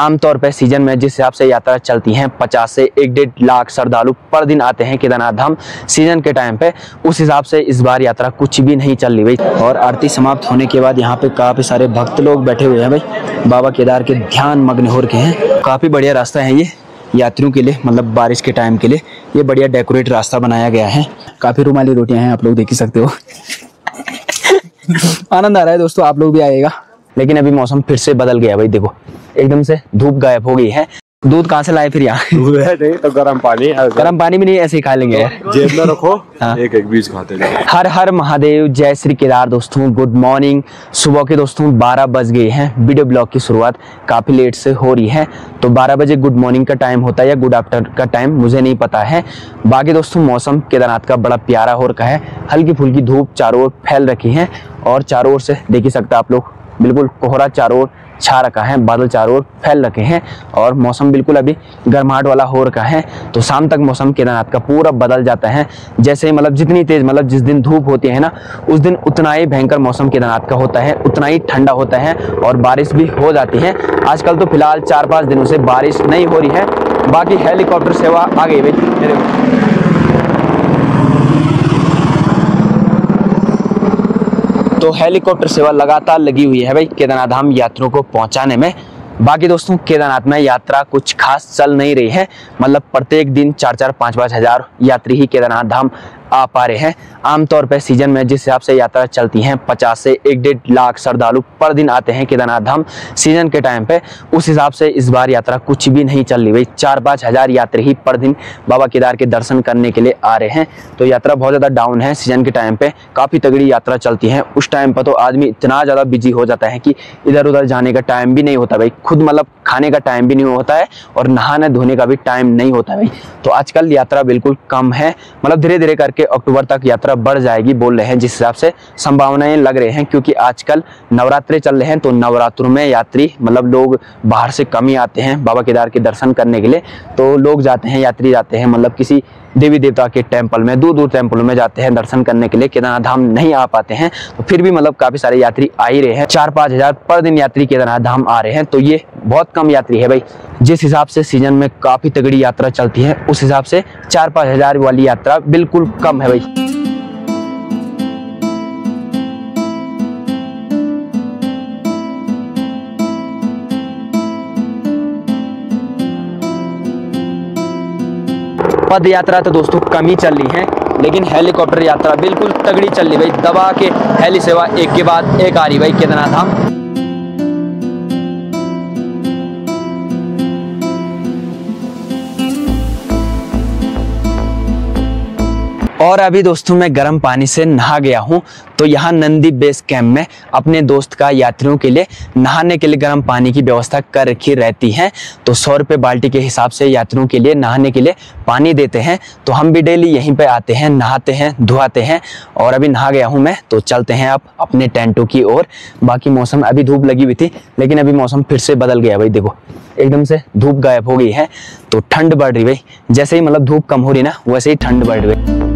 आमतौर पर सीजन में जिस हिसाब से यात्रा चलती है 50 से 1-1.5 लाख श्रद्धालु पर दिन आते हैं केदारनाथ धाम सीजन के टाइम पे, उस हिसाब से इस बार यात्रा कुछ भी नहीं चल रही भाई। और आरती समाप्त होने के बाद यहाँ पे काफी सारे भक्त लोग बैठे हुए हैं भाई, बाबा केदार के ध्यान मग्न हो रखे हैं। काफी बढ़िया रास्ता है ये यात्रियों के लिए, मतलब बारिश के टाइम के लिए ये बढ़िया डेकोरेट रास्ता बनाया गया है। काफी रुमाली रोटियां हैं, आप लोग देख ही सकते हो। आनंद आ रहा है दोस्तों, आप लोग भी आइएगा। लेकिन अभी मौसम फिर से बदल गया भाई, देखो एकदम से धूप गायब हो गई है। दूध कहाँ से लाए फिर यहाँ? दूध है नहीं तो गर्म पानी भी नहीं, ऐसे ही खा लेंगे, जेब में रखो। हाँ। एक बीज खाते जाओ। हर हर महादेव, जय श्री केदार दोस्तों, गुड मॉर्निंग। सुबह के दोस्तों 12 बज गए हैं। वीडियो ब्लॉग की शुरुआत काफी लेट से हो रही है, तो 12 बजे गुड मॉर्निंग का टाइम होता है या गुड आफ्टर का टाइम मुझे नहीं पता है। बाकी दोस्तों मौसम केदारनाथ का बड़ा प्यारा हो रखा है, हल्की फुल्की धूप चारों ओर फैल रखी है और चारों ओर से देख ही सकते आप लोग, बिल्कुल कोहरा चारों ओर छा रखा है, बादल चारों ओर फैल रखे हैं और मौसम बिल्कुल अभी गर्माहट वाला हो रखा है। तो शाम तक मौसम केदारनाथ का पूरा बदल जाता है। जैसे ही मतलब जितनी तेज, मतलब जिस दिन धूप होती है ना उस दिन उतना ही भयंकर मौसम केदारनाथ का होता है, उतना ही ठंडा होता है और बारिश भी हो जाती है। आजकल तो फिलहाल 4-5 दिनों से बारिश नहीं हो रही है। बाकी हेलीकॉप्टर सेवा आ गई भाई, तो हेलीकॉप्टर सेवा लगातार लगी हुई है भाई केदारनाथ धाम यात्रियों को पहुंचाने में। बाकी दोस्तों केदारनाथ में यात्रा कुछ खास चल नहीं रही है, मतलब प्रत्येक दिन 4-4, 5-5 हजार यात्री ही केदारनाथ धाम आ पा रहे हैं। आमतौर पर सीजन में जिस हिसाब से यात्रा चलती है 50 से 1-1.5 लाख श्रद्धालु पर दिन आते हैं केदारनाथ धाम सीजन के टाइम पे, उस हिसाब से इस बार यात्रा कुछ भी नहीं चल रही भाई। 4-5 हजार यात्री ही पर दिन बाबा केदार के दर्शन करने के लिए आ रहे हैं। तो यात्रा बहुत ज़्यादा डाउन है सीजन के टाइम पे, काफ़ी तगड़ी यात्रा चलती है। उस टाइम पर तो आदमी इतना ज़्यादा बिजी हो जाता है कि इधर उधर जाने का टाइम भी नहीं होता भाई, खुद मतलब खाने का टाइम भी नहीं होता है और नहाने धोने का भी टाइम नहीं होता भाई। तो आजकल यात्रा बिल्कुल कम है, मतलब धीरे धीरे करके अक्टूबर तक यात्रा बढ़ जाएगी बोल रहे हैं, जिस हिसाब से संभावनाएं लग रहे हैं। क्योंकि आजकल नवरात्रे चल रहे हैं, तो नवरात्रों में यात्री मतलब लोग बाहर से कम ही आते हैं बाबा केदार के दर्शन करने के लिए। तो लोग जाते हैं, यात्री जाते हैं मतलब किसी देवी देवता के टेम्पल में, दूर दूर टेम्पलों में जाते हैं दर्शन करने के लिए, केदारनाथ धाम नहीं आ पाते हैं। तो फिर भी मतलब काफी सारे यात्री आ ही रहे हैं, 4-5 हजार पर दिन यात्री केदारनाथ धाम आ रहे हैं। तो ये बहुत कम यात्री है भाई। जिस हिसाब से सीजन में काफी तगड़ी यात्रा चलती है उस हिसाब से 4-5 हजार वाली यात्रा बिल्कुल कम है भाई। पद यात्रा तो दोस्तों कम ही चल रही है, लेकिन हेलीकॉप्टर यात्रा बिल्कुल तगड़ी चल रही भाई। दबा के हेली सेवा एक के बाद एक आ रही भाई केदारनाथ धाम। और अभी दोस्तों मैं गर्म पानी से नहा गया हूँ। तो यहाँ नंदी बेस कैंप में अपने दोस्त का यात्रियों के लिए नहाने के लिए गर्म पानी की व्यवस्था कर रखी रहती है। तो 100 रुपये बाल्टी के हिसाब से यात्रियों के लिए नहाने के लिए पानी देते हैं। तो हम भी डेली यहीं पे आते हैं, नहाते हैं, धुआते हैं। और अभी नहा गया हूँ मैं, तो चलते हैं आप अपने टेंटों की ओर। बाकी मौसम, अभी धूप लगी हुई थी लेकिन अभी मौसम फिर से बदल गया भाई, देखो एकदम से धूप गायब हो गई है। तो ठंड बढ़ रही भाई, जैसे ही मतलब धूप कम हो रही ना वैसे ही ठंड बढ़ रही।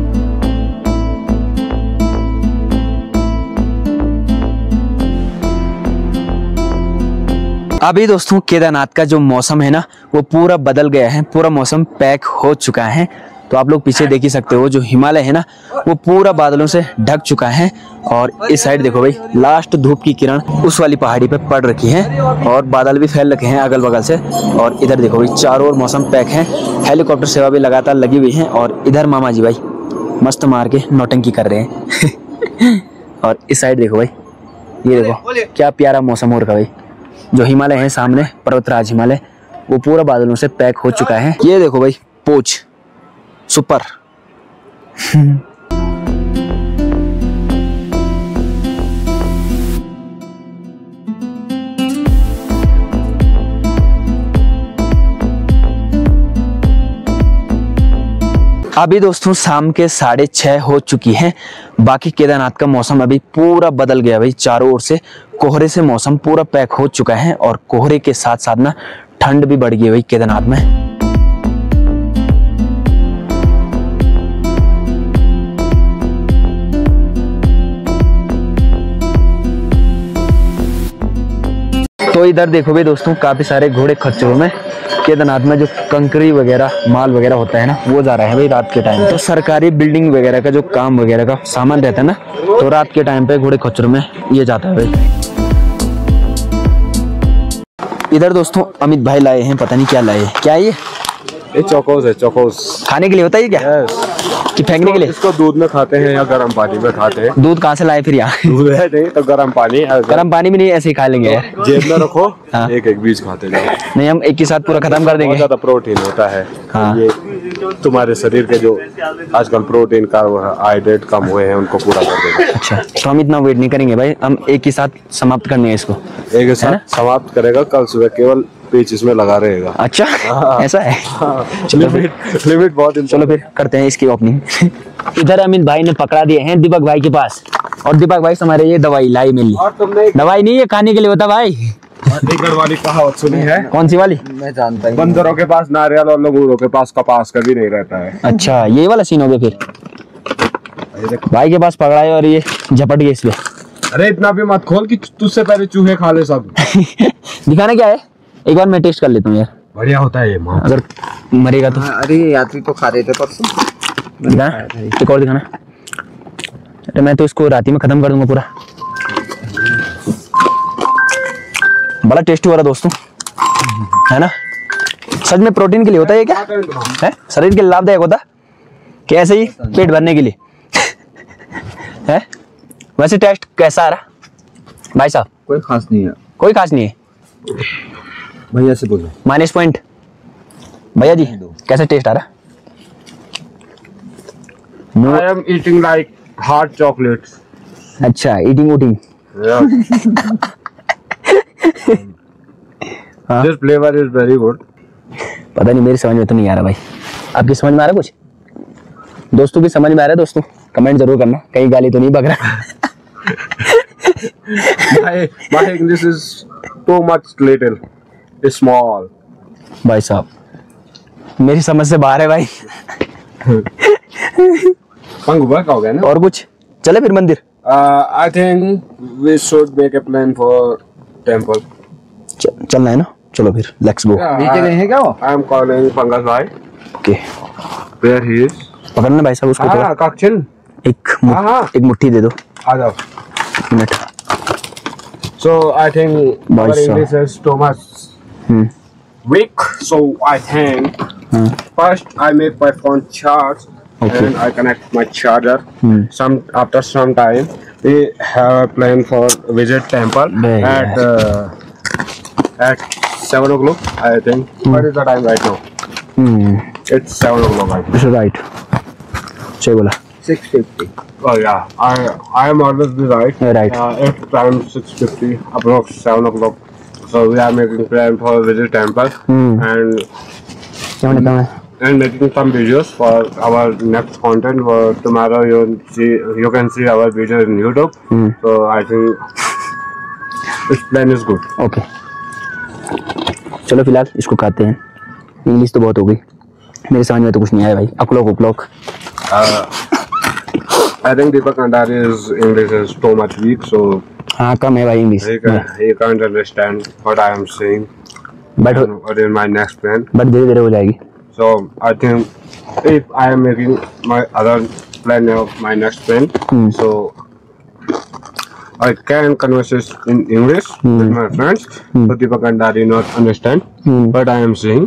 अभी दोस्तों केदारनाथ का जो मौसम है ना वो पूरा बदल गया है, पूरा मौसम पैक हो चुका है। तो आप लोग पीछे देख ही सकते हो, जो हिमालय है ना वो पूरा बादलों से ढक चुका है। और इस साइड देखो भाई, लास्ट धूप की किरण उस वाली पहाड़ी पे पड़ रखी है और बादल भी फैल रखे हैं अगल बगल से। और इधर देखो भाई चारों ओर मौसम पैक है, हेलीकॉप्टर सेवा भी लगातार लगी हुई है। और इधर मामा जी भाई मस्त मार के नौटंकी कर रहे हैं। और इस साइड देखो भाई, ये देखो क्या प्यारा मौसम हो रखा भाई। जो हिमालय है सामने, पर्वतराज हिमालय, वो पूरा बादलों से पैक हो चुका है। ये देखो भाई पोच सुपर। अभी दोस्तों शाम के 6:30 हो चुकी हैं। बाकी केदारनाथ का मौसम अभी पूरा बदल गया भाई, चारों ओर से कोहरे से मौसम पूरा पैक हो चुका है। और कोहरे के साथ साथ ना ठंड भी बढ़ गई भाई केदारनाथ में। तो इधर देखो भाई दोस्तों, काफी सारे घोड़े खच्चरों में केदारनाथ में जो कंकरी वगैरह माल वगैरह होता है ना, वो जा रहा है भाई रात के टाइम। तो सरकारी बिल्डिंग वगैरह का जो काम वगैरह का सामान रहता है ना, तो रात के टाइम पे घोड़े खच्चरों में ये जाता है भाई। इधर दोस्तों अमित भाई लाए हैं, पता नहीं क्या लाए हैं। क्या है ये चोकोस है, चोकोस खाने के लिए होता है क्या? कि फेंकने के लिए? इसको दूध में खाते हैं या गर्म पानी में खाते हैं। दूध कहाँ से लाए फिर यहाँ? दूध है नहीं तो गर्म पानी में नहीं, ऐसे ही खा लेंगे यार। जेब में रखो। हाँ। एक एक बीज खाते जाओ। नहीं, हम एक के साथ पूरा खत्म कर देंगे। ज्यादा प्रोटीन होता है। हाँ। ये तुम्हारे शरीर के जो आजकल प्रोटीन कार्बोहाइड्रेट कम हुए हैं उनको पूरा कर देंगे। अच्छा, तो हम इतना वेट नहीं करेंगे भाई, हम एक ही साथ समाप्त करने हैं इसको। एक ही साथ समाप्त करेगा, कल सुबह केवल पेच इसमें लगा रहेगा। अच्छा ऐसा है। चलो लिमिट बहुत। चलो फिर करते हैं इसकी ओपनिंग। इधर अमित भाई ने पकड़ा दिए हैं दीपक भाई के पास, और दीपक भाई हमारे ये दवाई लाई मिली। और तुमने दवाई नहीं है, खाने के लिए होता भाई। अलीगढ़ वाली कहावत सुनी है? कौन सी वाली? मैं जानता हूँ। बंदरों के पास नारियल और लंगूरों के पास कपास कभी नहीं रहता है। अच्छा, ये वाला सीन हो गया फिर। भाई के पास पकड़ा है और ये झपट गए इसमें। अरे इतना भी मत खोल कि तुझसे पहले चूहे खा ले सब। दिखाना क्या है, एक बार मैं टेस्ट कर लेता हूँ यार। बढ़िया होता है ये माँ। अगर मरेगा तो। अरे यात्री तो खा रहे थे परसों। दिखाना, एक और दिखाना। अरे मैं तो इसको रात ही में खत्म कर दूंगा पूरा। बड़ा टेस्टी हो रहा दोस्तों, है ना? सच में प्रोटीन के लिए होता है ये क्या है? शरीर के लिए लाभदायक होता कि ऐसे ही पेट भरने के लिए? है वैसे टेस्ट कैसा आ रहा भाई साहब? कोई खास नहीं है। कोई खास नहीं है भैया से बोलो। Minus point. भैया जी कैसा टेस्ट आ रहा? I am eating like hard chocolates. अच्छा, eating वूटिंग। This flavor is very good. पता नहीं, मेरी समझ में तो नहीं आ रहा भाई। आपकी समझ में आ रहा कुछ? दोस्तों की समझ में आ रहा है दोस्तों? कमेंट जरूर करना, कहीं गाली तो नहीं बक रहा। My English is too much little, small. भाई साहब मेरी समझ से बाहर है भाई। पंगु का हो गया ना? और कुछ चले फिर मंदिर? I think we should make a plan for temple. चलना है ना, चलो फिर लेट्स गो। नीचे गए हैं क्या वो? I am calling Pangas bhai. Okay, Where he is? पकड़ना भाई साहब उसको थोड़ा। हाँ काक्षिल। एक मुट्ठी दे दो। आ जाओ। मिनट। So I think भाई our साहब। English is too much weak. So I think first I make my phone charge. Okay. And I connect my charger. After some time, we have a plan for visit temple at 7 o'clock. I think. What is the time right now? It's 7 o'clock right now. Right, सही बोला। 650। Oh yeah, I am always be right. Right. It's time 6:50, approx 7 o'clock. So we are making plan for visit temple and making some videos for our next content. For tomorrow you can see our video in YouTube. So I think this plan is good. Okay, चलो फिलहाल इसको खाते हैं। English तो बहुत हो गई, मेरे समझ में तो कुछ नहीं आया भाई। अकलोक उपलोक। I think Deepak Kandari's English is too much weak, so हाँ कम है भाई English. he can't understand what I am saying. But What is my next plan? धीरे धीरे हो जाएगी। So I think if I am making my other plan of my next plan, so I can converse in English with my friends. So Deepak Kandari not understand what I am saying.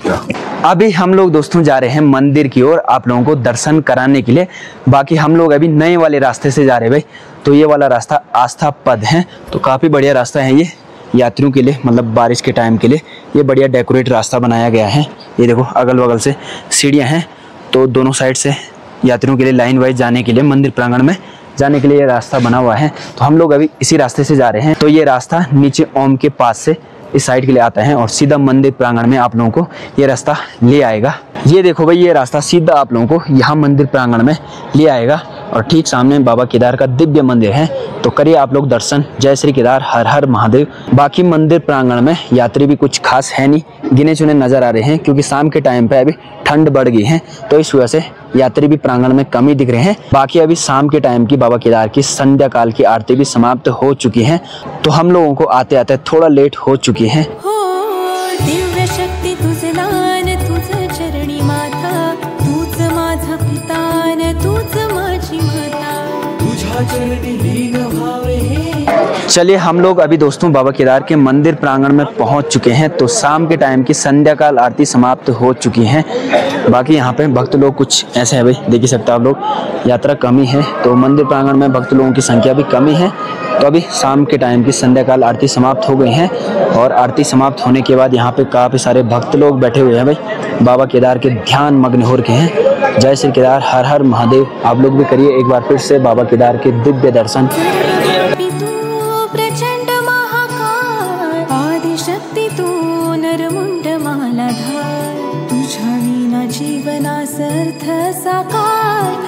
Yeah. अभी हम लोग दोस्तों जा रहे हैं मंदिर की ओर, आप लोगों को दर्शन कराने के लिए। बाकी हम लोग अभी नए वाले रास्ते से जा रहे हैं भाई। तो ये वाला रास्ता आस्था पद है, तो काफ़ी बढ़िया रास्ता है ये यात्रियों के लिए, मतलब बारिश के टाइम के लिए ये बढ़िया डेकोरेट रास्ता बनाया गया है। ये देखो अगल बगल से सीढ़ियाँ हैं, तो दोनों साइड से यात्रियों के लिए लाइन वाइज जाने के लिए मंदिर प्रांगण में जाने के लिए ये रास्ता बना हुआ है। तो हम लोग अभी इसी रास्ते से जा रहे हैं। तो ये रास्ता नीचे ओम के पास से इस साइड के लिए आता है और सीधा मंदिर प्रांगण में आप लोगों को ये रास्ता ले आएगा। ये देखो भाई, ये रास्ता सीधा आप लोगों को यहाँ मंदिर प्रांगण में ले आएगा। और ठीक सामने बाबा केदार का दिव्य मंदिर है। तो करिए आप लोग दर्शन। जय श्री केदार, हर हर महादेव। बाकी मंदिर प्रांगण में यात्री भी कुछ खास है नहीं, गिने चुने नजर आ रहे हैं, क्योंकि शाम के टाइम पे अभी ठंड बढ़ गई है, तो इस वजह से यात्री भी प्रांगण में कम ही दिख रहे हैं। बाकी अभी शाम के टाइम की बाबा केदार की संध्या काल की आरती भी समाप्त हो चुकी है, तो हम लोगों को आते आते थोड़ा लेट हो चुकी है। दिव्य शक्ती तुझ लान, तुझ चरणी माथा, तूच माझा पिता न तूच माझी माता, तुझ्या चरणी लीन भावे हे। चलिए हम लोग अभी दोस्तों बाबा केदार के मंदिर प्रांगण में पहुंच चुके हैं। तो शाम के टाइम की संध्या काल आरती समाप्त हो चुकी है। बाकी यहाँ पे भक्त लोग कुछ ऐसे हैं भाई, देख ही सकते हैं आप लोग, यात्रा कमी है, तो मंदिर प्रांगण में भक्त लोगों की संख्या भी कमी है। तो अभी शाम के टाइम की संध्या काल आरती समाप्त हो गई है, और आरती समाप्त होने के बाद यहाँ पे काफ़ी सारे भक्त लोग बैठे हुए हैं भाई, बाबा केदार के ध्यान मग्न हो रखे हैं। जय श्री केदार, हर हर महादेव। आप लोग भी करिए एक बार फिर से बाबा केदार के दिव्य दर्शन। प्रचंड महाकाय, आदिशक्ती तू नरमुंड मालाधार, तुझ्या विना जीवनास अर्थ साकार।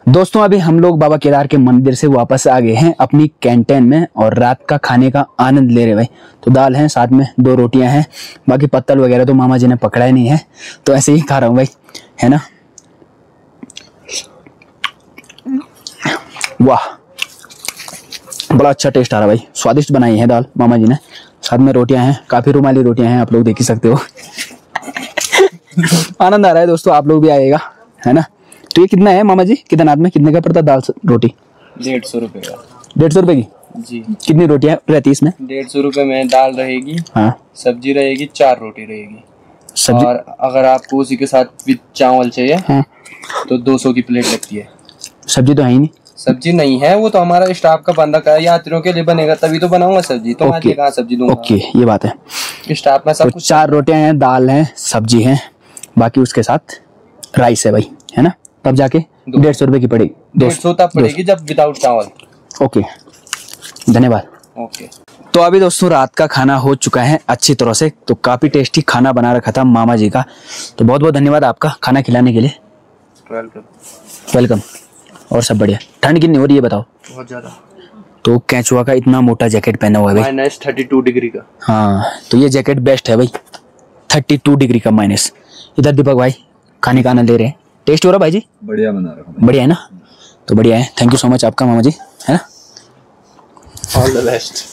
दोस्तों अभी हम लोग बाबा केदार के मंदिर से वापस आ गए हैं अपनी कैंटीन में, और रात का खाने का आनंद ले रहे भाई। तो दाल है, साथ में 2 रोटियां हैं, बाकी पत्तल वगैरह तो मामा जी ने पकड़ा ही नहीं है, तो ऐसे ही खा रहा हूँ भाई, है ना। वाह, बड़ा अच्छा टेस्ट आ रहा भाई, स्वादिष्ट बनाई है दाल मामा जी ने। साथ में रोटियां हैं, काफी रुमाली रोटियां हैं, आप लोग देख ही सकते हो। आनंद आ रहा है दोस्तों, आप लोग भी आइएगा, है ना। तो ये कितना है मामा जी, कितना में कितने का पड़ता दाल रोटी? 150 रुपए का। 150 रुपए की जी। कितनी रोटियां रहती है इसमें? 150 रुपए में दाल रहेगी, हाँ, सब्जी रहेगी, 4 रोटी रहेगी। सब्जी, और अगर आपको उसी के साथ विद चावल चाहिए हाँ, तो 200 की प्लेट लगती है। सब्जी तो है ही नहीं। सब्जी नहीं है, वो तो हमारा स्टाफ का बंदा का यात्रियों के लिए बनेगा, तभी तो बनाऊंगा सब्जी। तो मैं कहाँ सब्जी दूंगा? ओके, ये बात है। स्टाफ में सब तो कुछ 4 रोटियां हैं, दाल है, सब्जी है, बाकी उसके साथ राइस है भाई, है ना। तब जाके 150 रुपए की पड़ेगी। 150 तब पड़ेगी जब विदाउट चावल। ओके, धन्यवाद। ओके। तो अभी दोस्तों रात का खाना हो चुका है अच्छी तरह से, तो काफी टेस्टी खाना बना रखा था मामा जी का, तो बहुत बहुत धन्यवाद आपका खाना खिलाने के लिए। वेलकम। और सब बढ़िया। ठंड कितनी हो रही है बताओ? बहुत ज्यादा। तो कैचुआ का इतना मोटा जैकेट पहना हुआ है भाई, -32 डिग्री का। हाँ, तो ये जैकेट बेस्ट है भाई, 32 डिग्री का माइनस। इधर दीपक भाई खाने का आनंद ले रहे हैं। टेस्ट हो रहा भाई जी? बढ़िया बना रहा हूँ। बढ़िया है ना, तो बढ़िया है। थैंक यू सो मच आपका मामा जी, है ना। All the best.